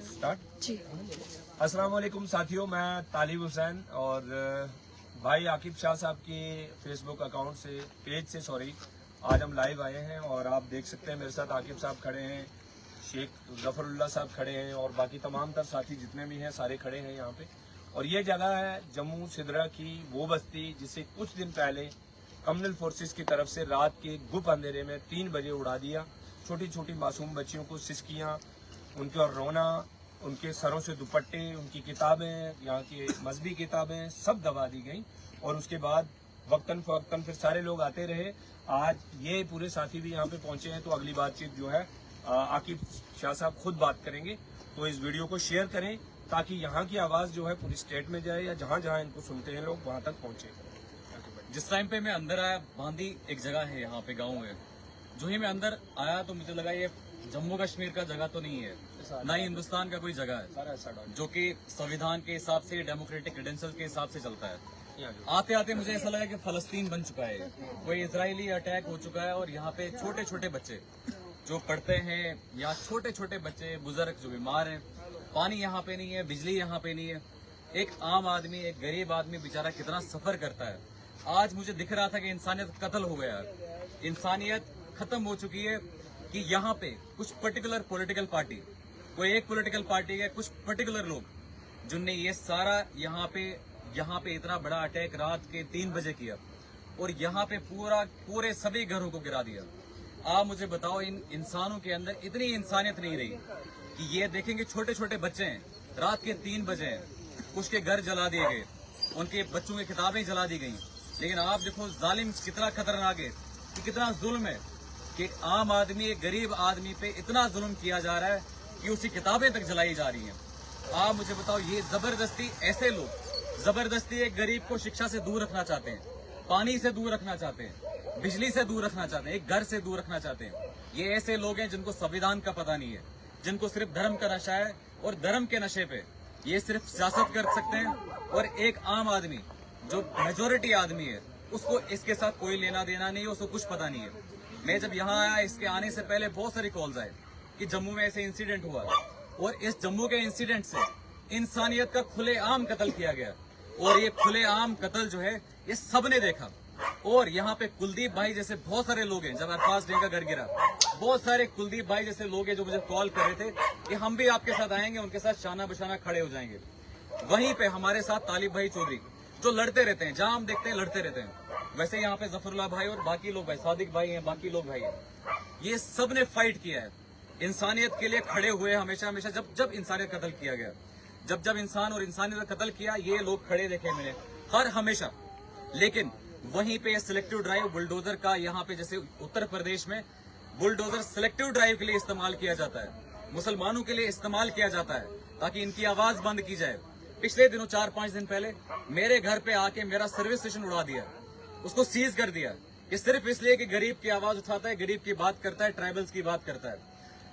Start जी। अस्सलाम वालेकुम साथियों, मैं तालिब हुसैन और भाई आकिब शाह साहब के फेसबुक अकाउंट से आज हम लाइव आए हैं और आप देख सकते हैं मेरे साथ आकिब साहब खड़े हैं, शेख जफरुल्लाह साहब खड़े हैं और बाकी तमाम तर साथी जितने भी हैं सारे खड़े हैं यहाँ पे। और ये जगह है जम्मू सिदरा की वो बस्ती जिसे कुछ दिन पहले कम्युनल फोर्सेस की तरफ से रात के गुप अंधेरे में 3 बजे उड़ा दिया। छोटी छोटी मासूम बच्चियों को सिसकियाँ, उनके और रोना, उनके सरों से दुपट्टे, उनकी किताबें, यहाँ की मजहबी किताबें सब दबा दी गई। और उसके बाद वक्तन फवक्तन फिर सारे लोग आते रहे। आज ये पूरे साथी भी यहाँ पे पहुंचे हैं, तो अगली बातचीत जो है आकिब शाह साहब खुद बात करेंगे। तो इस वीडियो को शेयर करें ताकि यहाँ की आवाज़ जो है पूरी स्टेट में जाए या जहाँ जहाँ इनको सुनते हैं लोग वहाँ तक पहुँचे। जिस टाइम पे मैं अंदर आया, बांदी एक जगह है यहाँ पे गांव है, जो ही मैं अंदर आया तो मुझे लगा ये जम्मू कश्मीर का जगह तो नहीं है, ना ही हिंदुस्तान का कोई जगह है जो कि संविधान के हिसाब से, डेमोक्रेटिक क्रेडेंशियल के हिसाब से चलता है। आते आते मुझे ऐसा लगा कि फलस्तीन बन चुका है, कोई इजरायली अटैक हो चुका है और यहाँ पे छोटे छोटे बच्चे जो पढ़ते हैं या छोटे छोटे बच्चे बुजुर्ग जो बीमार हैं, पानी यहाँ पे नहीं है, बिजली यहाँ पे नहीं है। एक आम आदमी, एक गरीब आदमी बेचारा कितना सफर करता है। आज मुझे दिख रहा था कि इंसानियत कत्ल हो गया है, इंसानियत खत्म हो चुकी है कि यहाँ पे कुछ पर्टिकुलर पॉलिटिकल पार्टी, कोई एक पॉलिटिकल पार्टी के कुछ पर्टिकुलर लोग जिनने ये सारा यहाँ पे इतना बड़ा अटैक रात के 3 बजे किया और यहाँ पे पूरे सभी घरों को गिरा दिया। आप मुझे बताओ, इन इंसानों के अंदर इतनी इंसानियत नहीं रही कि ये देखेंगे छोटे छोटे बच्चे हैं, रात के 3 बजे हैं, कुछ के घर जला दिए गए, उनके बच्चों की किताबें जला दी गई। लेकिन आप देखो जालिम कितना खतरनाक है, कि कितना जुल्म है कि आम आदमी, एक गरीब आदमी पे इतना जुल्म किया जा रहा है कि उसकी किताबें तक जलाई जा रही हैं। आप मुझे बताओ, ये जबरदस्ती, ऐसे लोग जबरदस्ती एक गरीब को शिक्षा से दूर रखना चाहते हैं, पानी से दूर रखना चाहते हैं, बिजली से दूर रखना चाहते हैं, एक घर से दूर रखना चाहते हैं। ये ऐसे लोग हैं जिनको संविधान का पता नहीं है, जिनको सिर्फ धर्म का नशा है और धर्म के नशे पे ये सिर्फ सियासत कर सकते हैं। और एक आम आदमी जो मेजोरिटी आदमी है, उसको इसके साथ कोई लेना देना नहीं है, उसको कुछ पता नहीं है। मैं जब यहाँ आया, इसके आने से पहले बहुत सारी कॉल्स आए कि जम्मू में ऐसे इंसिडेंट हुआ और इस जम्मू के इंसिडेंट से इंसानियत का खुलेआम कत्ल किया गया। और ये खुलेआम कत्ल जो है ये सबने देखा। और यहाँ पे कुलदीप भाई जैसे बहुत सारे लोग हैं, जब अरफाज डे का घर गिरा, बहुत सारे कुलदीप भाई जैसे लोग हैं जो मुझे कॉल कर रहे थे कि हम भी आपके साथ आएंगे, उनके साथ शाना बशाना खड़े हो जाएंगे। वहीं पे हमारे साथ तालिब भाई चौधरी जो लड़ते रहते हैं, जहां हम देखते हैं लड़ते रहते हैं। वैसे यहाँ पे जफरुल्लाह भाई और बाकी लोग भाई, सादिक भाई हैं, बाकी लोग भाई हैं, ये सब ने फाइट किया है, इंसानियत के लिए खड़े हुए हमेशा हमेशा। जब इंसानियत कत्ल किया गया, जब इंसान और इंसानियत का कत्ल किया, ये लोग खड़े देखे मैंने हर हमेशा। लेकिन वहीं पे सिलेक्टिव ड्राइव बुलडोजर का, यहाँ पे जैसे उत्तर प्रदेश में बुलडोजर सिलेक्टिव ड्राइव के लिए इस्तेमाल किया जाता है, मुसलमानों के लिए इस्तेमाल किया जाता है ताकि इनकी आवाज बंद की जाए। पिछले दिनों 4-5 दिन पहले मेरे घर पे आके मेरा सर्विस स्टेशन उड़ा दिया, उसको सीज कर दिया, कि सिर्फ इसलिए कि गरीब की आवाज उठाता है, गरीब की बात करता है, ट्राइबल्स की बात करता है।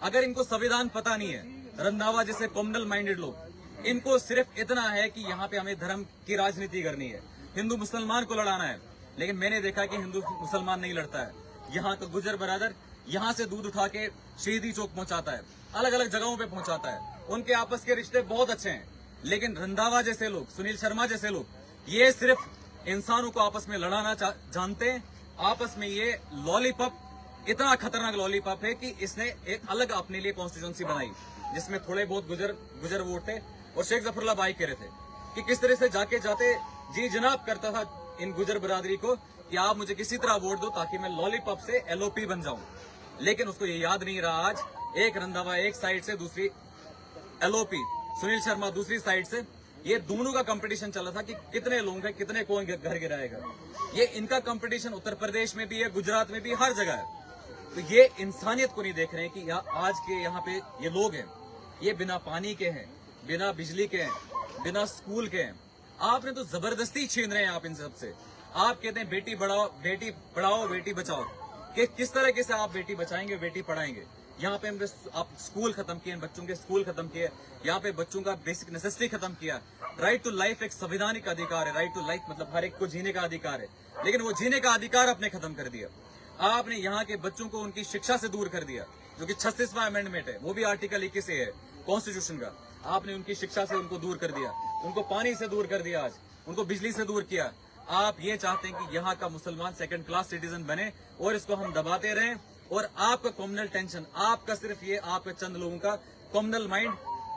अगर इनको संविधान पता नहीं है, रंधावा जैसे कम्युनल माइंडेड लोग, इनको सिर्फ इतना है कि यहाँ पे हमें धर्म की राजनीति करनी है, हिंदू मुसलमान को लड़ाना है। लेकिन मैंने देखा कि हिंदू मुसलमान नहीं लड़ता है। यहाँ का गुजर बरादर यहाँ से दूध उठा के शहीदी चौक पहुंचाता है, अलग अलग जगहों पे पहुंचाता है, उनके आपस के रिश्ते बहुत अच्छे हैं। लेकिन रंधावा जैसे लोग, सुनील शर्मा जैसे लोग, ये सिर्फ इंसानों को आपस में लड़ाना जानते हैं। आपस में ये लॉलीपॉप, इतना खतरनाक लॉलीपॉप है कि इसने एक अलग अपने लिए कॉन्स्टिट्यूंसी बनाई जिसमें थोड़े बहुत गुजर वोट थे। और शेख जफरुल्लाह भाई कह रहे थे कि किस तरह से जाते जी जनाब करता था इन गुजर बरादरी को कि आप मुझे किसी तरह वोट दो ताकि मैं लॉलीपॉप से LOP बन जाऊं। लेकिन उसको ये याद नहीं रहा, आज एक रंधावा एक साइड से, दूसरी LOP सुनील शर्मा दूसरी साइड से, ये दोनों का कंपटीशन चल रहा था कि कितने लोग हैं, कितने कौन घर गिराएगा। ये इनका कंपटीशन उत्तर प्रदेश में भी है, गुजरात में भी, हर जगह है। तो ये इंसानियत को नहीं देख रहे हैं कि आज के यहाँ पे ये लोग हैं, ये बिना पानी के हैं, बिना बिजली के हैं, बिना स्कूल के हैं। आपने तो जबरदस्ती छीन रहे हैं आप इन सबसे। आप कहते हैं बेटी पढ़ाओ बेटी बचाओ, कि किस तरह से आप बेटी बचाएंगे, बेटी पढ़ाएंगे। यहाँ पे हमने आप स्कूल खत्म किए, बच्चों के स्कूल खत्म किए, यहाँ पे बच्चों का बेसिक नेसेसिटी खत्म किया। राइट टू लाइफ एक संवैधानिक अधिकार है, राइट टू लाइफ मतलब हर एक को जीने का अधिकार है, लेकिन वो जीने का अधिकार आपने खत्म कर दिया। आपने यहाँ के बच्चों को उनकी शिक्षा से दूर कर दिया, जो कि 36वां अमेंडमेंट है, वो भी आर्टिकल 21 से है कॉन्स्टिट्यूशन का। आपने उनकी शिक्षा से उनको दूर कर दिया, उनको पानी से दूर कर दिया, आज उनको बिजली से दूर किया। आप ये चाहते हैं कि यहाँ का मुसलमान सेकंड क्लास सिटीजन बने और इसको हम दबाते रहें। और आपका कम्युनल टेंशन, आपका सिर्फ ये आपका चंद लोगों का कम्युनल माइंड,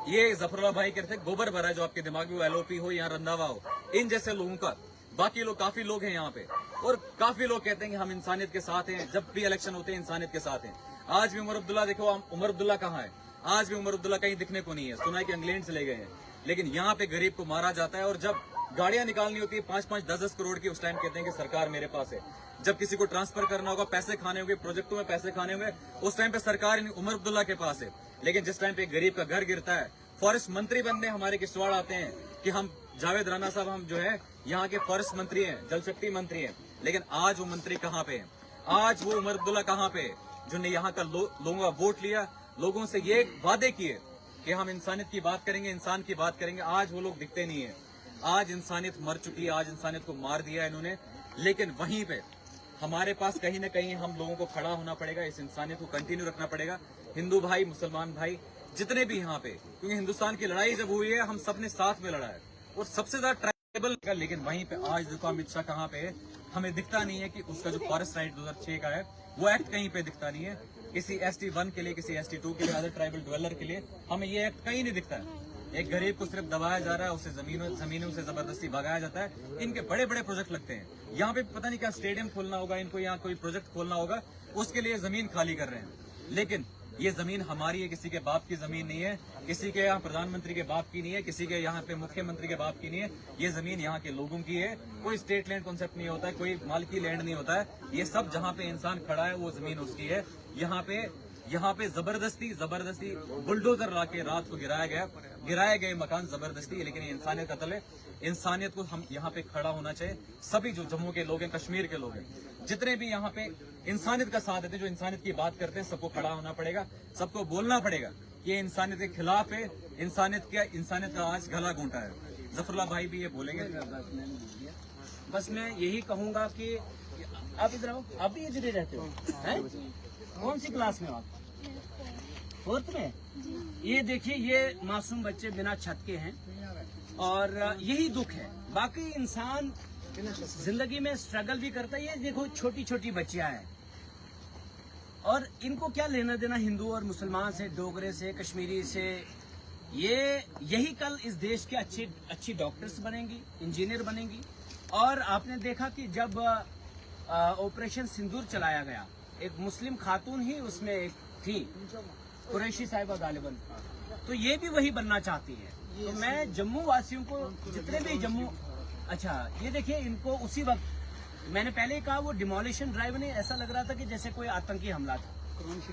ये जफरुल्लाह भाई कहते हैं गोबर भरा है जो आपके दिमाग में, वो एलओपी हो या रंधावा हो, इन जैसे लोगों का। बाकी लोग, काफी लोग हैं यहाँ पे, और काफी लोग कहते हैं कि हम इंसानियत के साथ हैं, जब भी इलेक्शन होते हैं इंसानियत के साथ हैं। आज भी उमर अब्दुल्ला, देखो उमर अब्दुल्ला कहाँ है? आज भी उमर अब्दुल्ला कहीं दिखने को नहीं है। सुना है कि इंग्लैंड से ले गए हैं, लेकिन यहाँ पे गरीब को मारा जाता है। और जब गाड़ियां निकालनी होती है 5-5, 10-10 करोड़ की, उस टाइम कहते हैं कि सरकार मेरे पास है। जब किसी को ट्रांसफर करना होगा, पैसे खाने होंगे, प्रोजेक्टों में पैसे खाने होंगे, उस टाइम पे सरकार उमर अब्दुल्ला के पास है। लेकिन जिस टाइम पे गरीब का घर गिरता है, फॉरेस्ट मंत्री बनने हमारे किश्तवाड़ आते हैं कि हम जावेद राणा साहब, हम जो है यहाँ के फॉरेस्ट मंत्री हैं, जल शक्ति मंत्री हैं, लेकिन आज वो मंत्री कहाँ पे हैं? आज वो उमर अब्दुल्ला कहाँ पे है, जिन्होंने यहाँ का लोगों का वोट लिया, लोगों से ये वादे किए कि हम इंसानियत की बात करेंगे, इंसान की बात करेंगे। आज वो लोग दिखते नहीं है। आज इंसानियत मर चुकी है, आज इंसानियत को मार दिया इन्होंने। लेकिन वहीं पे हमारे पास कहीं ना कहीं हम लोगों को खड़ा होना पड़ेगा, इस इंसानियत को कंटिन्यू रखना पड़ेगा। हिंदू भाई, मुसलमान भाई, जितने भी यहाँ पे, क्योंकि हिंदुस्तान की लड़ाई जब हुई है हम सबने साथ में लड़ा है, और सबसे ज्यादा ट्राइबल का। लेकिन वहीं पे आज देखो अमित शाह कहाँ पे है, हमें दिखता नहीं है कि उसका जो फॉरेस्ट राइट 2006 का है वो एक्ट कहीं पे दिखता नहीं है। किसी ST1 के लिए, किसी ST2 के लिए, अदर ट्राइबल ड्वेलर के लिए हमें ये एक्ट कहीं नहीं दिखता है। एक गरीब को सिर्फ दबाया जा रहा है, उसे जमीनों से जबरदस्ती भगाया जाता है। इनके बड़े बड़े प्रोजेक्ट लगते हैं, यहाँ पे पता नहीं क्या स्टेडियम खोलना होगा इनको, यहाँ कोई प्रोजेक्ट खोलना होगा, उसके लिए जमीन खाली कर रहे हैं। लेकिन ये जमीन हमारी है, किसी के बाप की जमीन नहीं है, किसी के यहाँ प्रधानमंत्री के बाप की नहीं है, किसी के यहाँ पे मुख्यमंत्री के बाप की नहीं है। ये जमीन यहाँ के लोगों की है। कोई स्टेट लैंड कॉन्सेप्ट नहीं होता है, कोई मालकी लैंड नहीं होता है। ये सब जहाँ पे इंसान खड़ा है वो जमीन उसकी है। यहाँ पे जबरदस्ती बुलडोजर लाके रात को गिराए गए मकान जबरदस्ती। लेकिन ये इंसानियत कत्ल है। इंसानियत को हम यहाँ पे खड़ा होना चाहिए। सभी जो जम्मू के लोग हैं, कश्मीर के लोग हैं, जितने भी यहाँ पे इंसानियत का साथ देते हैं, जो इंसानियत की बात करते हैं, सबको खड़ा होना पड़ेगा, सबको बोलना पड़ेगा कि ये इंसानियत के खिलाफ है। इंसानियत का आज गला घूंटा है। जफरुल्लाह भाई भी ये बोलेंगे। बस मैं यही कहूंगा कि आप इधर आओ, आप भी इधर ही रहते हो, हैं? कौन सी क्लास में हो आप? 4th में? ये देखिए, ये मासूम बच्चे बिना छत के हैं, और यही दुख है। बाकी इंसान जिंदगी में स्ट्रगल भी करता है। ये देखो छोटी छोटी बच्चियां हैं, और इनको क्या लेना देना हिंदू और मुसलमान से, डोगरे से, कश्मीरी से। यही कल इस देश के अच्छी डॉक्टर्स बनेंगी, इंजीनियर बनेंगी। और आपने देखा कि जब ऑपरेशन सिंदूर चलाया गया, एक मुस्लिम खातून ही उसमें एक थी, कुरैशी साहिबा गालिबन, तो ये भी वही बनना चाहती है। तो मैं जम्मू वासियों को, जितने भी जम्मू, अच्छा ये देखिए, इनको उसी वक्त मैंने पहले ही कहा, वो डिमोलिशन ड्राइव नहीं, ऐसा लग रहा था कि जैसे कोई आतंकी हमला था,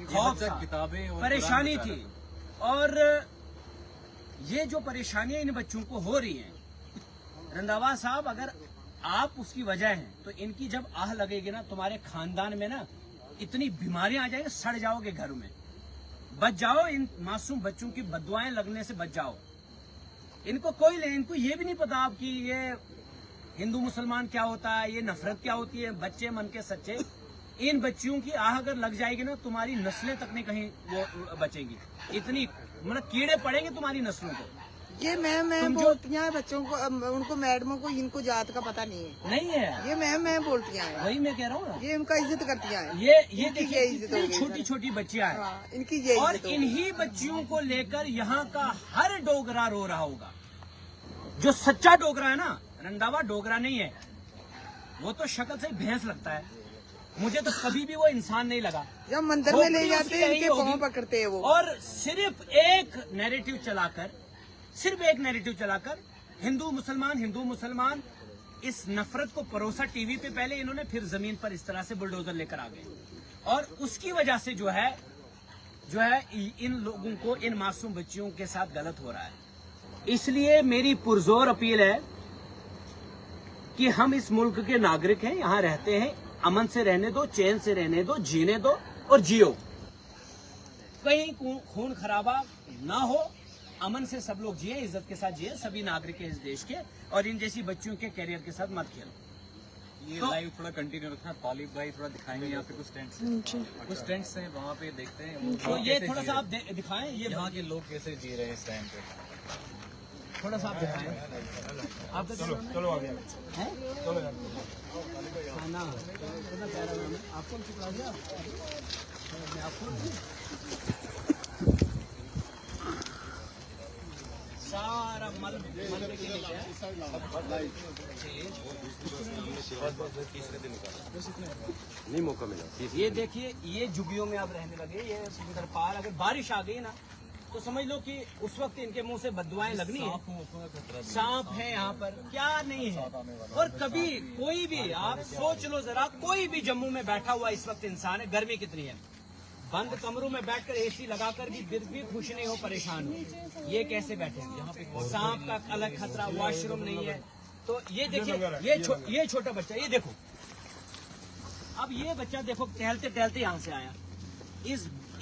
खौफ था, किताबें, परेशानी थी। और ये जो परेशानियां इन बच्चों को हो रही हैं, रंधावा साहब, अगर आप उसकी वजह हैं, तो इनकी जब आह लगेगी ना, तुम्हारे खानदान में ना इतनी बीमारियां आ जाएंगी, सड़ जाओगे घर में। बच जाओ, इन मासूम बच्चों की बददुआएं लगने से बच जाओ। इनको ये भी नहीं पता आपकी ये हिंदू मुसलमान क्या होता है, ये नफरत क्या होती है। बच्चे मन के सच्चे, इन बच्चियों की आह अगर लग जाएगी ना, तुम्हारी नस्लें तक नहीं कहीं वो बचेंगी। इतनी मतलब कीड़े पड़ेंगे तुम्हारी नस्लों को। ये मैम बोलती हैं बच्चों को, उनको मैडमों को, इनको जात का पता नहीं है। नहीं है, ये मैम बोलती हैं, वही मैं कह रहा हूँ ना, ये इनका इज्जत करती हैं। ये देखिए कितनी छोटी छोटी बच्चियां हैं, हाँ, इनकी ये और इज्जत होगी। इन्हीं बच्चियों को लेकर यहाँ का हर डोगरा रो रहा होगा। जो सच्चा डोगरा है ना, रंधावा डोगरा नहीं है, वो तो शक्ल से भैंस लगता है। मुझे तो कभी भी वो इंसान नहीं लगा। जब मंदिर में ले जाते हैं, इनके पाँव पकड़ते हैं वो। और सिर्फ एक नैरेटिव चलाकर हिंदू मुसलमान इस नफरत को परोसा टीवी पे। पहले इन्होंने, फिर जमीन पर इस तरह से बुलडोजर लेकर आ गए, और उसकी वजह से जो है इन लोगों को, इन मासूम बच्चियों के साथ गलत हो रहा है। इसलिए मेरी पुरजोर अपील है कि हम इस मुल्क के नागरिक हैं, यहाँ रहते हैं, अमन से रहने दो, चैन से रहने दो, जीने दो और जियो। कहीं खून खराबा ना हो, अमन से सब लोग जिए, इज्जत के साथ जिए, सभी नागरिक हैं इस देश के। और इन जैसी बच्चियों के कैरियर के साथ मत खेलो। ये लाइव थोड़ा कंटिन्यू रखना। तालिब भाई थोड़ा दिखाएंगे यहाँ पे कुछ टेंट्स हैं वहाँ पे देखते हैं वो तो ये कैसे थोड़ा जी सा रहे आप दिखाएं, ये हैं। यहाँ के लोग कैसे जी रहे हैं इस टाइम पे। थोड़ा सा आप दिखाएं। आपका चलो चलो आगे है चलो यार। खाना कितना प्यारा नाम है। आपको कौन सी क्लास है? मैं आपको सारा मलबे के नीचे है। नहीं मौका मिला। ये देखिए, ये झुग्गियों में अब रहने लगे। ये समुद्र पार अगर बारिश आ गई ना तो समझ लो कि उस वक्त इनके मुंह से बददुआएं लगनी है। सांप है यहाँ पर, क्या नहीं है। और कभी कोई भी आप सोच लो जरा, कोई भी जम्मू में बैठा हुआ इस वक्त इंसान है, गर्मी कितनी है, बंद कमरों में बैठकर एसी लगाकर भी फिर भी खुश नहीं हो, परेशान हो। ये कैसे बैठे हैं? यहाँ पे सांप का अलग खतरा, वॉशरूम नहीं है। तो ये देखिए, ये छोटा बच्चा, ये देखो, अब ये बच्चा देखो टहलते टहलते यहाँ से आया।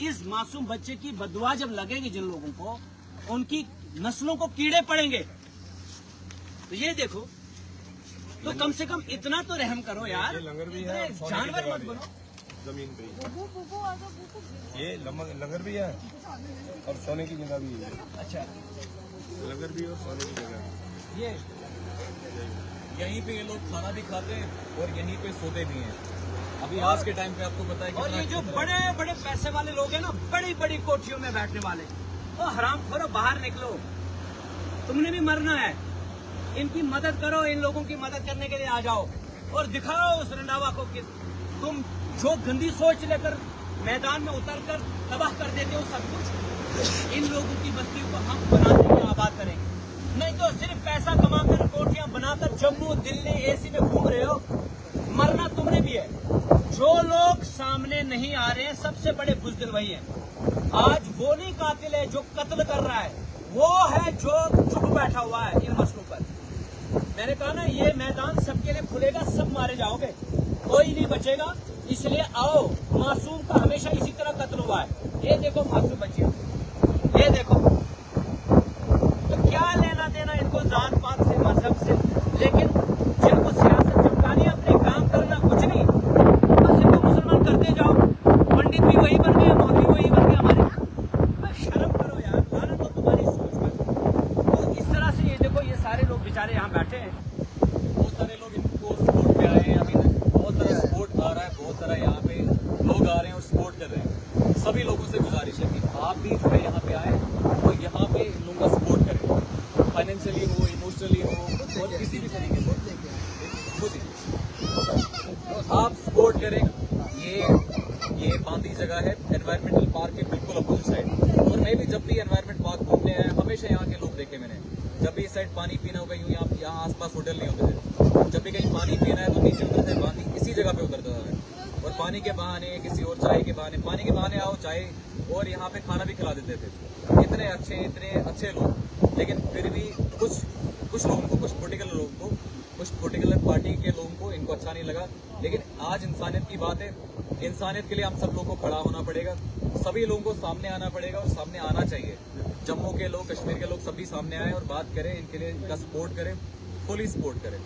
इस मासूम बच्चे की बदुआ जब लगेगी जिन लोगों को, उनकी नस्लों को कीड़े पड़ेंगे। तो ये देखो, तो कम से कम इतना तो रहम करो यार, लंगर भी है, इतने जानवर मत बनो। जमीन पे ये लंगर भी है और सोने की जगह भी है। अच्छा, लंगर भी और सोने की जगह। ये यहीं पे ये लोग खाना भी खाते हैं और यहीं पे सोते भी हैं। अभी आज के टाइम पे आपको पता है और ये जो बड़े बड़े पैसे वाले लोग हैं ना, बड़ी बड़ी कोठियों में बैठने वाले, तो हरामखोरो बाहर निकलो, तुमने भी मरना है। इनकी मदद करो, इन लोगों की मदद करने के लिए आ जाओ और दिखाओ उस रंडावा को कि तुम जो गंदी सोच लेकर मैदान में उतरकर तबाह कर देते हो सब कुछ, इन लोगों की बस्ती को हम बना देंगे, आबाद करेंगे। नहीं तो सिर्फ पैसा कमाकर कोठियां बनाकर जम्मू दिल्ली एसी में घूम रहे हो, मरना तुमने भी है। जो लोग सामने नहीं आ रहे हैं, सबसे बड़े बुज़दिल वही है। आज वो नहीं कातिल है जो कत्ल कर रहा है, वो है जो चुप बैठा हुआ है इन मसलों पर। मैंने कहा ना, ये मैदान सबके लिए खुलेगा, सब मारे जाओगे, कोई नहीं बचेगा। इसलिए आओ, मासूम का हमेशा इसी तरह कत्ल हुआ है। ये देखो मासूम बच्चियां, ये देखो, तो क्या लेना देना इनको जात पात से, मजहब से, लेकिन जिनको सियासत चमकानी है, अपने काम करना, कुछ नहीं, बस इनको मुसलमान करते जाओ। पंडित भी वही बन गए, मौलवी वही बन गए हमारे। शर्म करो यार, लानत हो तुम्हारी सोच पर। तो इस तरह से ये देखो, ये सारे लोग बेचारे यहाँ बैठे हैं। बहुत सारे लोग इनको सपोर्ट पे आए हैं। अभी बहुत सारा सपोर्ट आ रहा है, बहुत सारा यहाँ पे लोग आ रहे हैं और सपोर्ट कर रहे हैं। सभी लोगों से गुजारिश है कि आप भी जो है यहाँ पे आए और यहाँ पे इन लोगों का सपोर्ट करें, फाइनेंशियली हो, इमोशनली हो, और किसी भी तरीके से खुद ही आप सपोर्ट करें। ये बांदी जगह है, एनवायरमेंटल पार्क के बिल्कुल अपोजिट साइड। और मैं भी जब भी एनवायरमेंट पार्क घूमने आया, हमेशा यहाँ के लोग देखे मैंने। जब भी इस साइड पानी पीना होगा, यूँ यहाँ आसपास होटल नहीं होते थे। जब भी कहीं पानी पीना है तो नीचे उतरते हैं, बांदी इसी जगह पे उतरता है। और पानी के बहाने, किसी और चाय के बहाने, पानी के बहाने आओ चाय, और यहाँ पे खाना भी खिला देते थे। इतने अच्छे लोग, लेकिन फिर भी कुछ लोगों को, कुछ पर्टिकुलर लोगों को, कुछ पर्टिकुलर पार्टी के लोगों को इनको अच्छा नहीं लगा। लेकिन आज इंसानियत की बात है, इंसानियत के लिए हम सब लोगों को खड़ा होना पड़ेगा, सभी लोगों को सामने आना पड़ेगा और सामने आना चाहिए। जम्मू के लोग, कश्मीर के लोग सभी सामने आए और बात करें, इनके लिए इनका सपोर्ट करें, फुली सपोर्ट करें।